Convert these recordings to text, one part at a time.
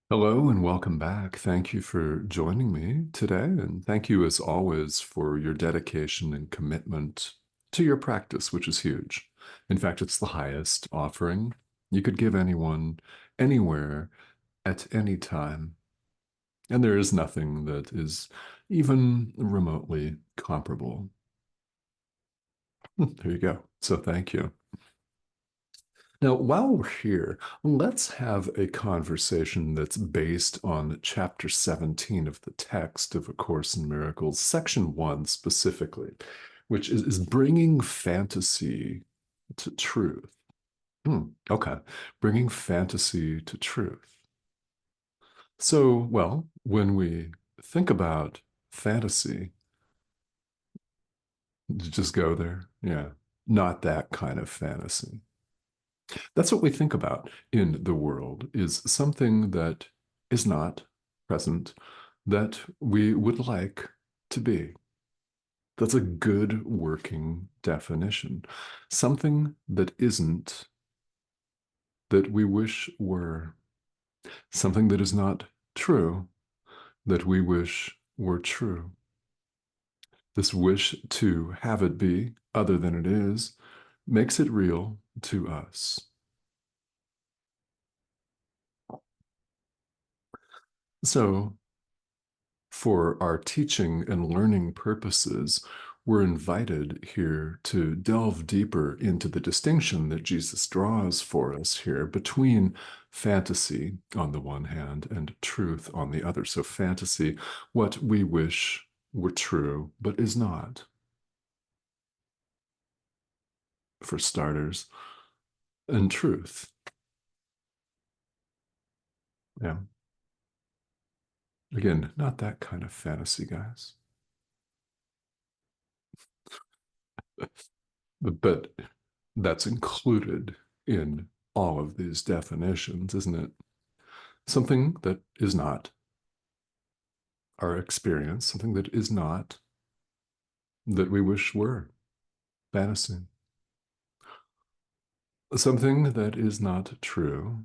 Hello and welcome back. Thank you for joining me today. And thank you, as always, for your dedication and commitment to your practice, which is huge. In fact, it's the highest offering you could give anyone, anywhere, at any time. And there is nothing that is even remotely comparable. There you go. So thank you. Now, while we're here, let's have a conversation that's based on chapter 17 of the text of A Course in Miracles, section 1 specifically, which is bringing fantasy to truth. Okay, bringing fantasy to truth. So, well, when we think about fantasy, just go there. Yeah, not that kind of fantasy. That's what we think about in the world is something that is not present that we would like to be. That's a good working definition. Something that isn't that we wish were. Something that is not true that we wish were true. This wish to have it be other than it is makes it real to us. So for our teaching and learning purposes, we're invited here to delve deeper into the distinction that Jesus draws for us here between fantasy on the one hand and truth on the other. So, fantasy, what we wish were true, but is not, for starters, and truth. Yeah. Again, not that kind of fantasy, guys. But that's included in all of these definitions, isn't it? Something that is not our experience, something that is not that we wish were fantasy, something that is not true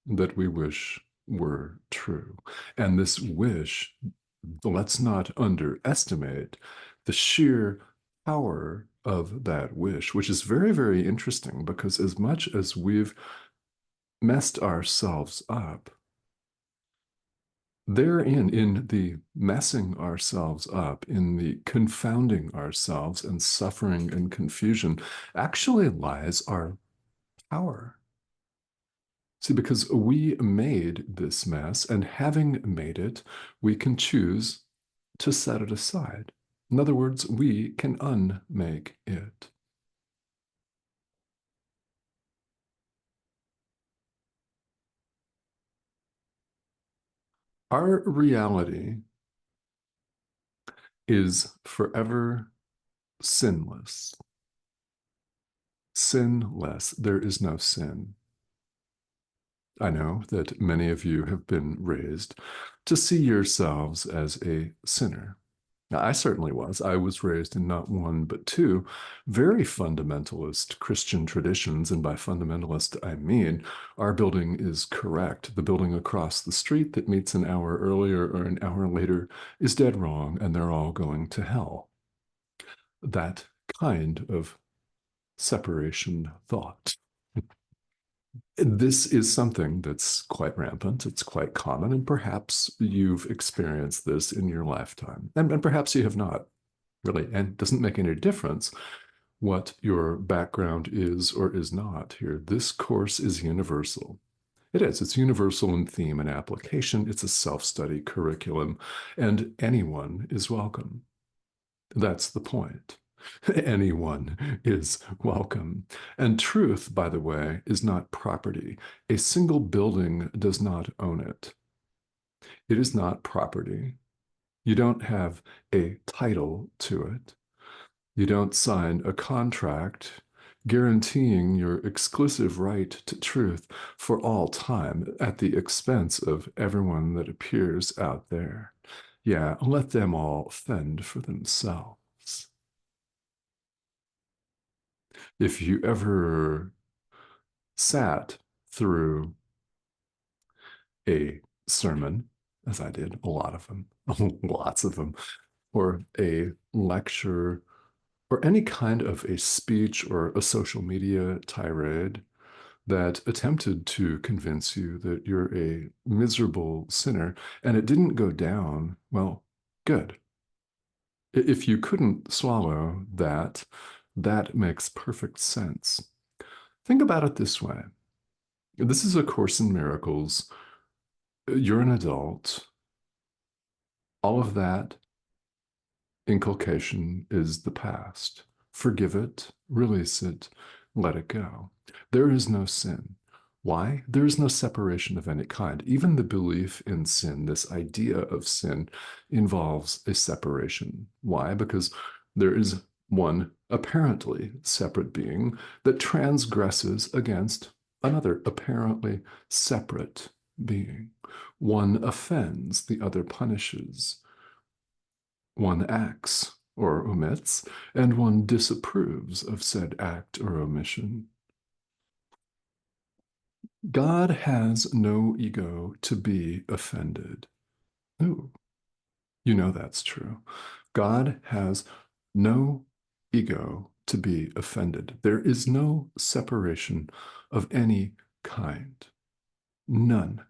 that we wish were true. And this wish, let's not underestimate the sheer power of that wish, which is very, very interesting because as much as we've messed ourselves up, therein, in the messing ourselves up, in the confounding ourselves and suffering and confusion, actually lies our power. See, because we made this mess, and having made it, we can choose to set it aside. In other words, we can unmake it. Our reality is forever sinless. Sinless. There is no sin. I know that many of you have been raised to see yourselves as a sinner. Now, I certainly was. I was raised in not one, but two very fundamentalist Christian traditions. And by fundamentalist, I mean our building is correct. The building across the street that meets an hour earlier or an hour later is dead wrong, and they're all going to hell. That kind of separation thought. This is something that's quite rampant, it's quite common, and perhaps you've experienced this in your lifetime. And perhaps you have not, really, and it doesn't make any difference what your background is or is not here. This course is universal. It is. It's universal in theme and application. It's a self-study curriculum, and anyone is welcome. That's the point. Anyone is welcome. And truth, by the way, is not property. A single building does not own it. It is not property. You don't have a title to it. You don't sign a contract guaranteeing your exclusive right to truth for all time at the expense of everyone that appears out there. Yeah, let them all fend for themselves. If you ever sat through a sermon, as I did, a lot of them, lots of them, or a lecture, or any kind of a speech or a social media tirade that attempted to convince you that you're a miserable sinner and it didn't go down, well, good. If you couldn't swallow that, that makes perfect sense. Think about it this way. This is A Course in Miracles. You're an adult. All of that inculcation is the past. Forgive it, release it, let it go. There is no sin. Why? There is no separation of any kind. Even the belief in sin, this idea of sin, involves a separation. Why? Because there is one apparently separate being that transgresses against another apparently separate being. One offends, the other punishes. One acts or omits, and one disapproves of said act or omission. God has no ego to be offended. Ooh, you know that's true. God has no ego to be offended. There is no separation of any kind. None.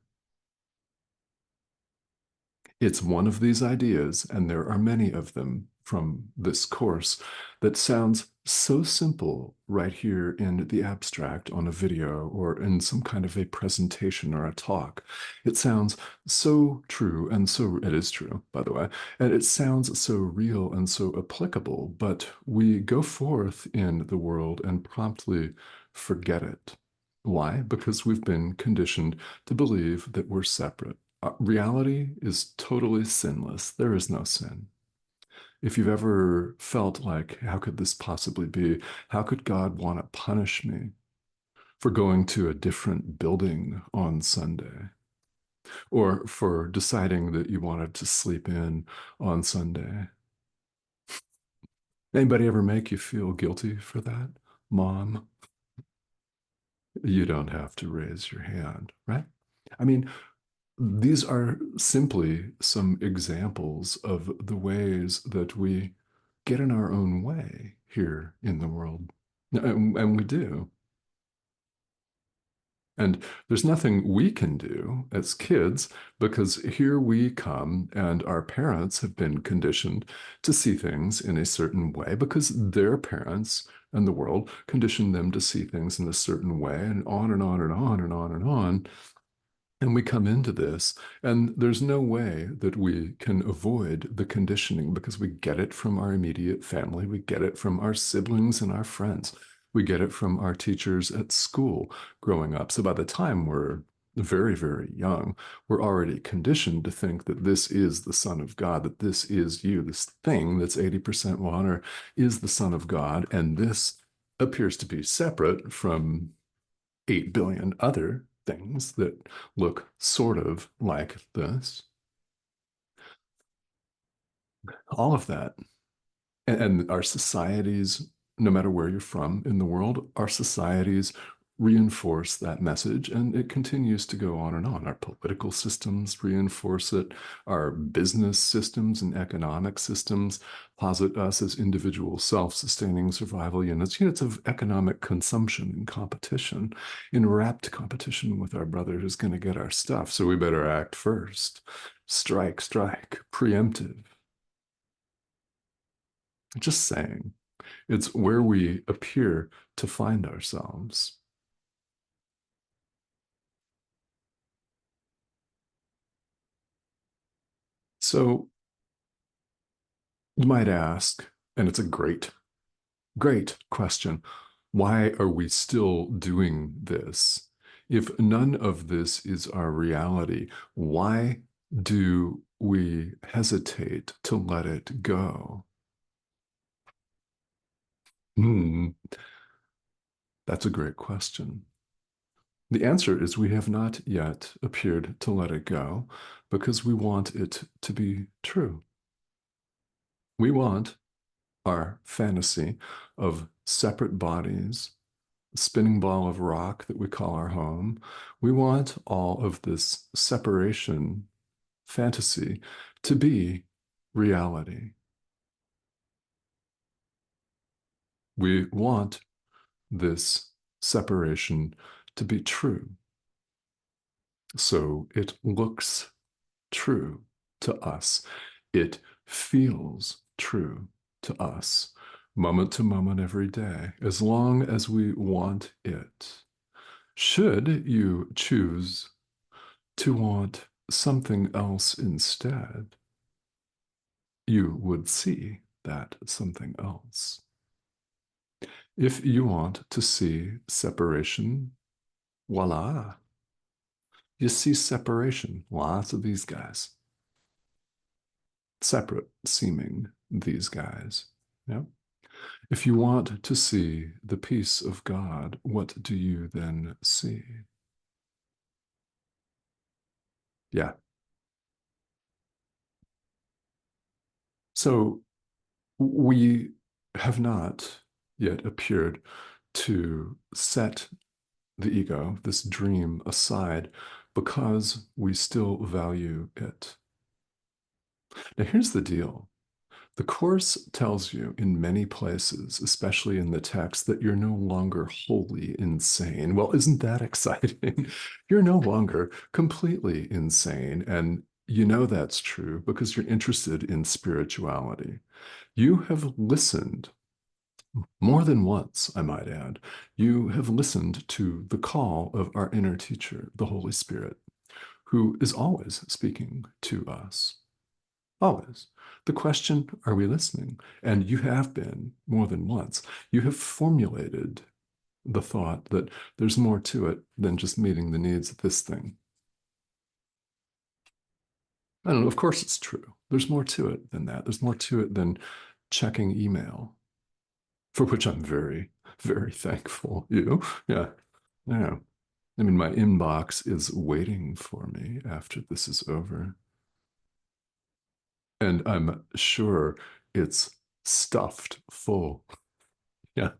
It's one of these ideas, and there are many of them from this course, that sounds so simple right here in the abstract on a video or in some kind of a presentation or a talk. It sounds so true, and so it is true, by the way, and it sounds so real and so applicable, but we go forth in the world and promptly forget it. Why? Because we've been conditioned to believe that we're separate. Reality is totally sinless. There is no sin. If you've ever felt like, how could this possibly be? How could God want to punish me for going to a different building on Sunday? Or for deciding that you wanted to sleep in on Sunday? Anybody ever make you feel guilty for that? Mom, you don't have to raise your hand, right? I mean, these are simply some examples of the ways that we get in our own way here in the world. And we do. And there's nothing we can do as kids because here we come and our parents have been conditioned to see things in a certain way because their parents and the world conditioned them to see things in a certain way, and on and on and on and on and on. And we come into this, and there's no way that we can avoid the conditioning because we get it from our immediate family. We get it from our siblings and our friends. We get it from our teachers at school growing up. So by the time we're very, very young, we're already conditioned to think that this is the Son of God, that this is you, this thing that's 80% water is the Son of God. And this appears to be separate from 8 billion other things that look sort of like this. All of that. And our societies, no matter where you're from in the world, our societies reinforce that message, and it continues to go on and on. Our political systems reinforce it. Our business systems and economic systems posit us as individual self-sustaining survival units of economic consumption and competition, in rapt competition with our brother who's going to get our stuff. So we better act first. Strike, strike, preemptive. Just saying. It's where we appear to find ourselves. So you might ask, and it's a great, great question, why are we still doing this? If none of this is our reality, why do we hesitate to let it go? Hmm, that's a great question. The answer is we have not yet appeared to let it go because we want it to be true. We want our fantasy of separate bodies spinning ball of rock that we call our home. We want all of this separation fantasy to be reality. We want this separation to be true. So it looks true to us. It feels true to us, moment to moment every day, as long as we want it. Should you choose to want something else instead, you would see that something else. If you want to see separation, voila, you see separation. Lots of these guys, separate seeming these guys. Yeah. If you want to see the peace of God, what do you then see? Yeah. So we have not yet appeared to set the ego, this dream, aside because we still value it. Now, here's the deal. The Course tells you in many places, especially in the text, that you're no longer wholly insane. Well, isn't that exciting? You're no longer completely insane. And you know that's true because you're interested in spirituality. You have listened more than once, I might add. You have listened to the call of our inner teacher, the Holy Spirit, who is always speaking to us. Always. The question, are we listening? And you have been more than once. You have formulated the thought that there's more to it than just meeting the needs of this thing. I don't know. Of course, it's true. There's more to it than that. There's more to it than checking email, for which I'm very, very thankful. You? Yeah. Yeah. I mean, my inbox is waiting for me after this is over. And I'm sure it's stuffed full. Yeah.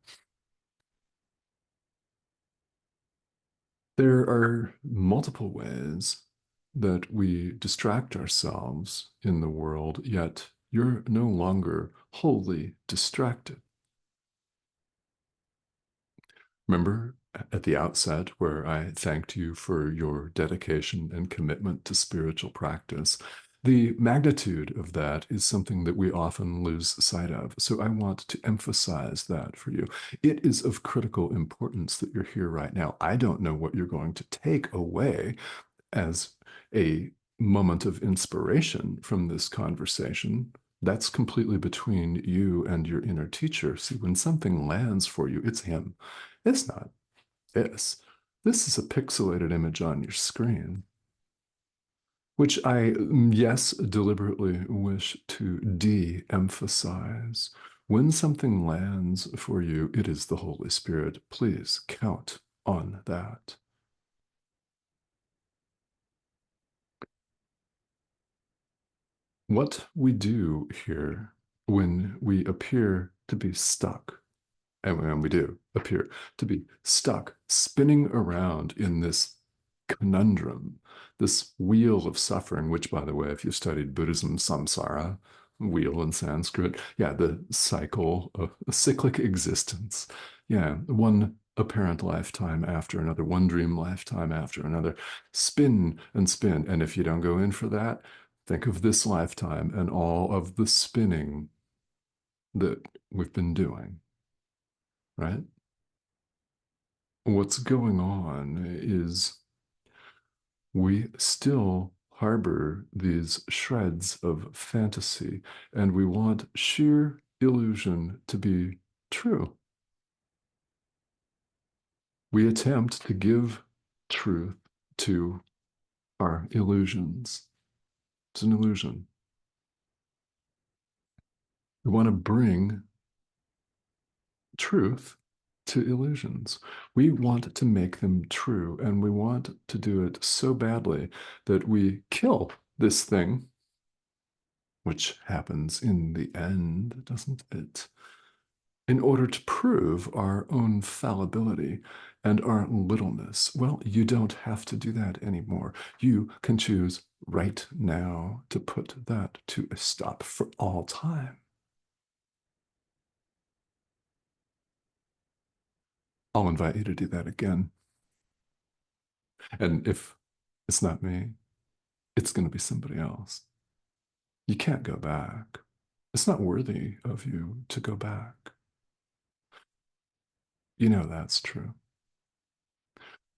There are multiple ways that we distract ourselves in the world, yet you're no longer wholly distracted. Remember at the outset where I thanked you for your dedication and commitment to spiritual practice? The magnitude of that is something that we often lose sight of. So I want to emphasize that for you. It is of critical importance that you're here right now. I don't know what you're going to take away as a moment of inspiration from this conversation. That's completely between you and your inner teacher. See, when something lands for you, it's him. It's not this. This is a pixelated image on your screen, which I, yes, deliberately wish to de emphasize. When something lands for you, it is the Holy Spirit. Please count on that. What we do here when we appear to be stuck, and when we do appear to be stuck, spinning around in this conundrum, this wheel of suffering, which, by the way, if you studied Buddhism, samsara, wheel in Sanskrit, yeah, the cycle of a cyclic existence. Yeah, one apparent lifetime after another, one dream lifetime after another, spin and spin. And if you don't go in for that, think of this lifetime and all of the spinning that we've been doing, right? What's going on is we still harbor these shreds of fantasy, and we want sheer illusion to be true. We attempt to give truth to our illusions. It's an illusion. We want to bring truth to illusions. We want to make them true, and we want to do it so badly that we kill this thing, which happens in the end, doesn't it? in order to prove our own fallibility and our littleness. Well, you don't have to do that anymore. You can choose right now to put that to a stop for all time. I'll invite you to do that again. And if it's not me, it's going to be somebody else. You can't go back. It's not worthy of you to go back. You know that's true.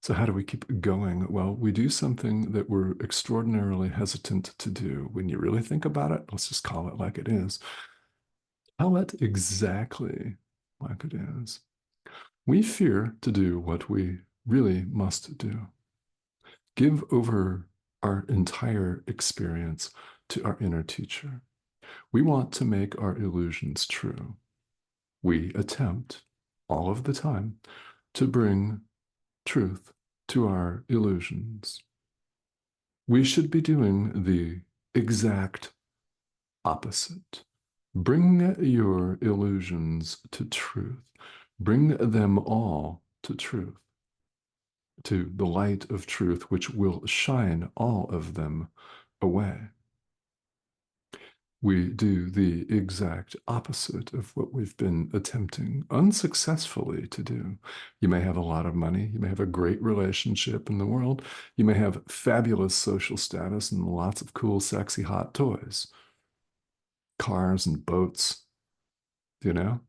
So, how do we keep going? Well, we do something that we're extraordinarily hesitant to do. When you really think about it, let's just call it like it is. Tell it exactly like it is. We fear to do what we really must do. Give over our entire experience to our inner teacher. We want to make our illusions true. We attempt all of the time to bring truth to our illusions. We should be doing the exact opposite. Bring your illusions to truth. Bring them all to truth, to the light of truth, which will shine all of them away. We do the exact opposite of what we've been attempting unsuccessfully to do. You may have a lot of money. You may have a great relationship in the world. You may have fabulous social status and lots of cool, sexy, hot toys, cars and boats, you know,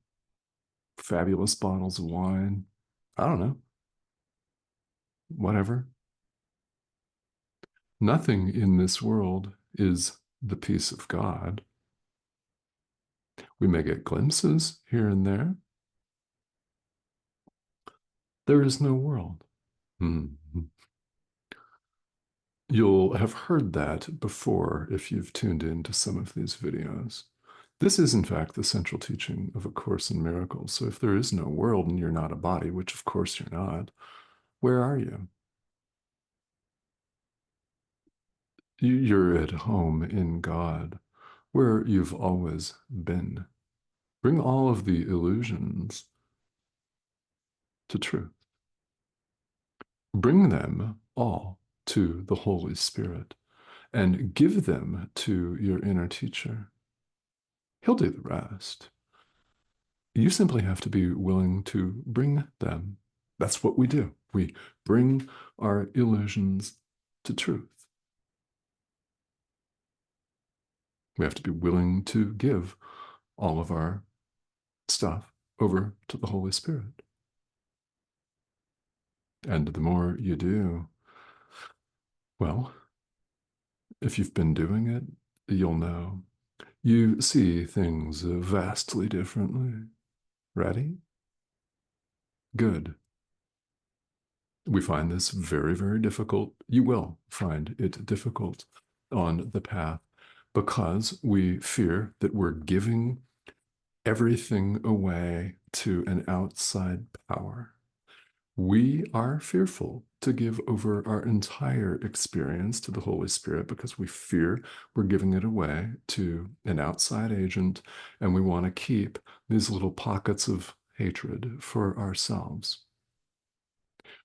fabulous bottles of wine. I don't know, whatever. Nothing in this world is the peace of God. We may get glimpses here and there. There is no world. Mhm. You'll have heard that before if you've tuned into some of these videos. This is, in fact, the central teaching of A Course in Miracles. So if there is no world and you're not a body, which of course you're not, where are you? You're at home in God, where you've always been. Bring all of the illusions to truth. Bring them all to the Holy Spirit and give them to your inner teacher. He'll do the rest. You simply have to be willing to bring them. That's what we do. We bring our illusions to truth. We have to be willing to give all of our stuff over to the Holy Spirit. And the more you do, well, if you've been doing it, you'll know. You see things vastly differently. Ready? Good. We find this very, very difficult. You will find it difficult on the path because we fear that we're giving everything away to an outside power. We are fearful to give over our entire experience to the Holy Spirit because we fear we're giving it away to an outside agent, and we want to keep these little pockets of hatred for ourselves.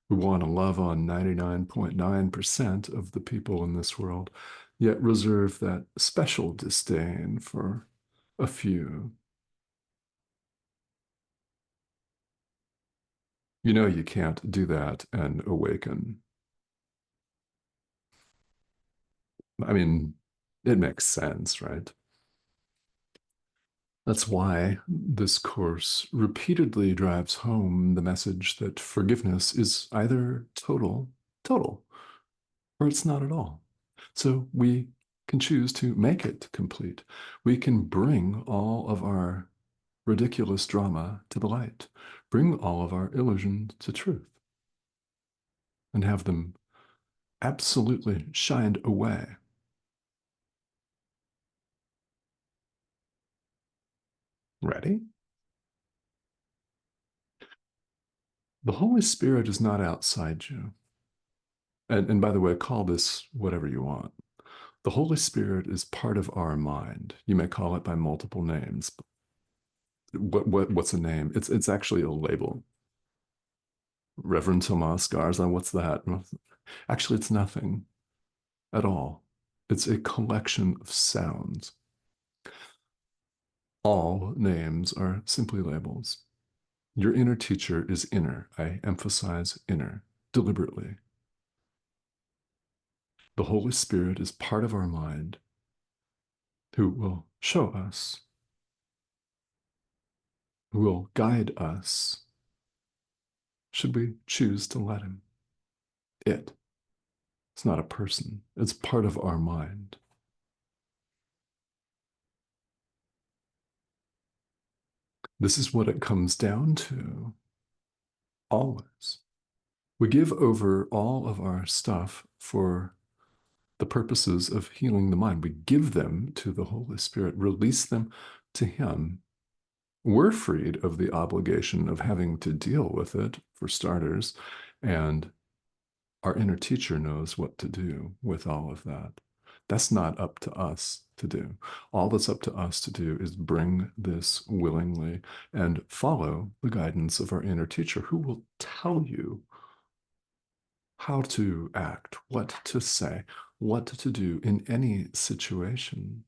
We want to love on 99.9% of the people in this world, yet reserve that special disdain for a few. You know you can't do that and awaken. I mean, it makes sense, right? That's why this course repeatedly drives home the message that forgiveness is either total, or it's not at all. So we can choose to make it complete. We can bring all of our ridiculous drama to the light, bring all of our illusions to truth, and have them absolutely shined away. Ready? The Holy Spirit is not outside you. And by the way, call this whatever you want. The Holy Spirit is part of our mind. You may call it by multiple names. what's a name? It's actually a label. Reverend Tomas Garza, what's that? Actually, it's nothing at all. It's a collection of sounds. All names are simply labels. Your inner teacher is inner. I emphasize inner deliberately. The Holy Spirit is part of our mind who will show us, who will guide us, should we choose to let him. It's not a person, it's part of our mind. This is what it comes down to always. We give over all of our stuff for the purposes of healing the mind. We give them to the Holy Spirit, release them to Him. We're freed of the obligation of having to deal with it, for starters, and our inner teacher knows what to do with all of that. That's not up to us to do. All that's up to us to do is bring this willingly and follow the guidance of our inner teacher, who will tell you how to act, what to say, what to do in any situation.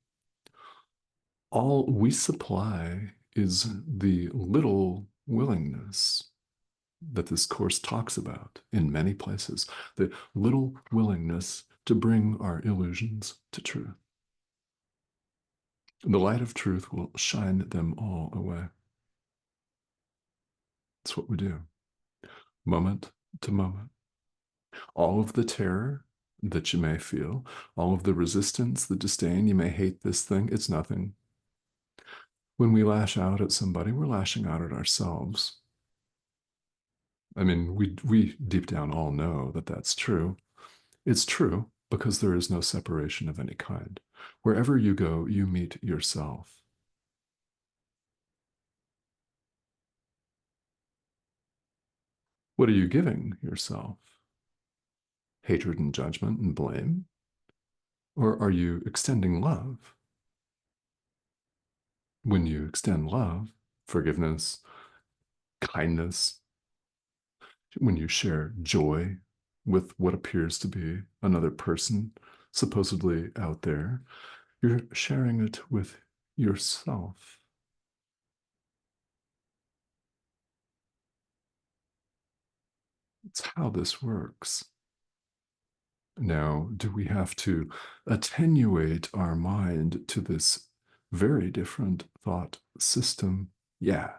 All we supply is the little willingness that this course talks about in many places, the little willingness to bring our illusions to truth. The light of truth will shine them all away. That's what we do, moment to moment. All of the terror that you may feel, all of the resistance, the disdain, you may hate this thing, it's nothing. When we lash out at somebody, we're lashing out at ourselves. I mean, we deep down all know that that's true. It's true because there is no separation of any kind. Wherever you go, you meet yourself. What are you giving yourself? Hatred and judgment and blame? Or are you extending love? When you extend love, forgiveness, kindness, when you share joy with what appears to be another person supposedly out there, you're sharing it with yourself. It's how this works. Now, do we have to attenuate our mind to this very different thought system? Yeah,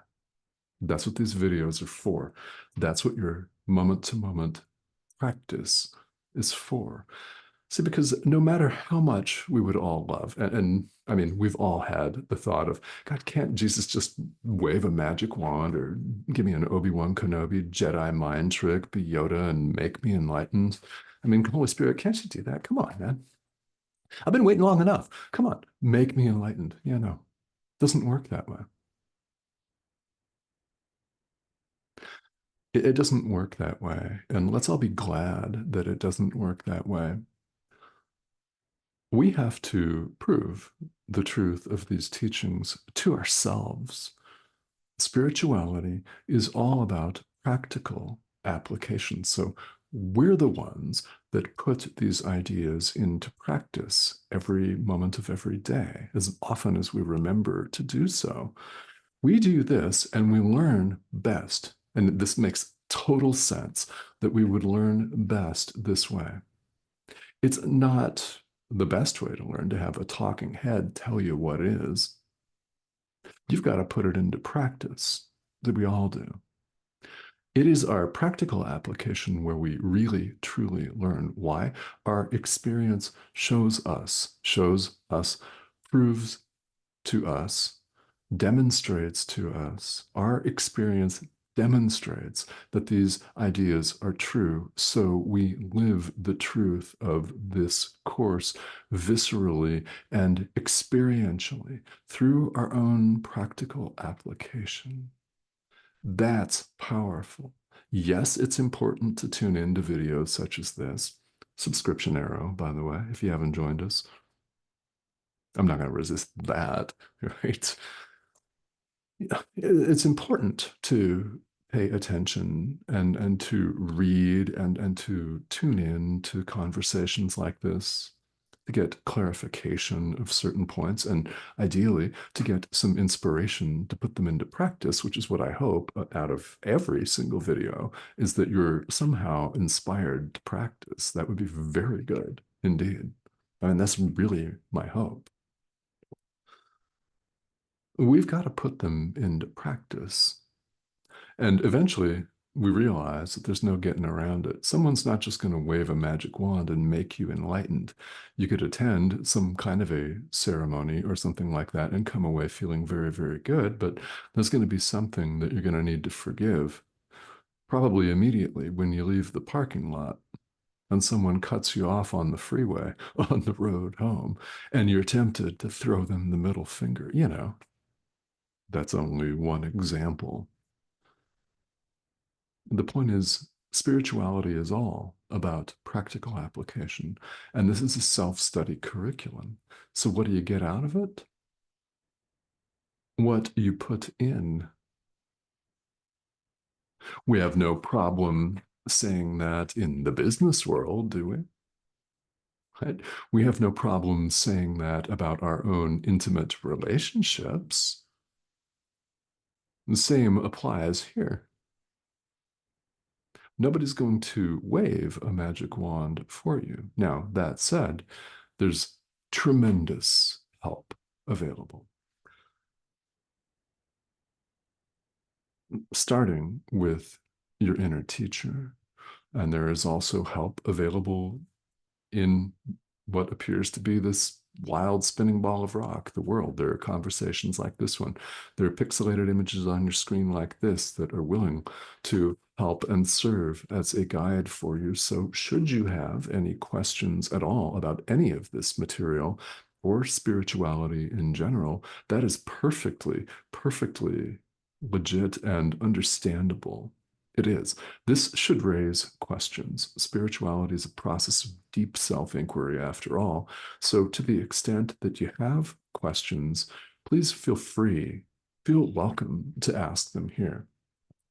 that's what these videos are for. That's what your moment to moment practice is for. See, because no matter how much we would all love, and I mean, we've all had the thought of, God, can't Jesus just wave a magic wand or give me an Obi-Wan Kenobi Jedi mind trick, be Yoda, and make me enlightened? I mean, Holy Spirit, can't you do that? Come on, man. I've been waiting long enough. Come on, make me enlightened. Yeah, no, doesn't work that way. It doesn't work that way. And let's all be glad that it doesn't work that way. We have to prove the truth of these teachings to ourselves. Spirituality is all about practical application. So we're the ones that put these ideas into practice every moment of every day, as often as we remember to do so. We do this and we learn best. And this makes total sense that we would learn best this way. It's not the best way to learn to have a talking head tell you what is. You've got to put it into practice, that we all do. It is our practical application where we really, truly learn. Why? Our experience shows us, proves to us, demonstrates to us. Our experience demonstrates that these ideas are true. So we live the truth of this course viscerally and experientially through our own practical application. That's powerful. Yes, it's important to tune into videos such as this. Subscription arrow, by the way, if you haven't joined us. I'm not going to resist that, right? it's important to pay attention and to read and to tune in to conversations like this to get clarification of certain points and ideally to get some inspiration to put them into practice, which is what I hope out of every single video is that you're somehow inspired to practice. That would be very good indeed. I mean, that's really my hope. We've got to put them into practice. And eventually, we realize that there's no getting around it. Someone's not just going to wave a magic wand and make you enlightened. You could attend some kind of a ceremony or something like that and come away feeling very, very good, but there's going to be something that you're going to need to forgive, probably immediately when you leave the parking lot and someone cuts you off on the freeway on the road home and you're tempted to throw them the middle finger. That's only one example. The point is, spirituality is all about practical application. And this is a self study curriculum. So, what do you get out of it? What you put in. We have no problem saying that in the business world, do we? Right? We have no problem saying that about our own intimate relationships. The same applies here. Nobody's going to wave a magic wand for you. Now, that said, there's tremendous help available, starting with your inner teacher. And there is also help available in what appears to be this wild spinning ball of rock, the world. There are conversations like this one. There are pixelated images on your screen like this that are willing to help and serve as a guide for you. So, should you have any questions at all about any of this material or spirituality in general, that is perfectly, perfectly legit and understandable. It is. This should raise questions. Spirituality is a process of deep self inquiry, after all. So, to the extent that you have questions, please feel free, feel welcome to ask them here.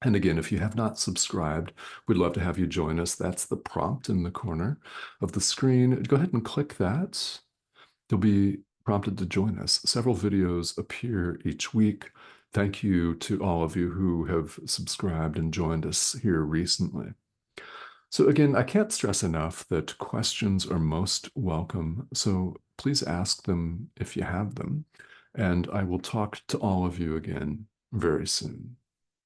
And again, if you have not subscribed, we'd love to have you join us. That's the prompt in the corner of the screen. Go ahead and click that. You'll be prompted to join us. Several videos appear each week. Thank you to all of you who have subscribed and joined us here recently. So again, I can't stress enough that questions are most welcome. So please ask them if you have them. And I will talk to all of you again very soon.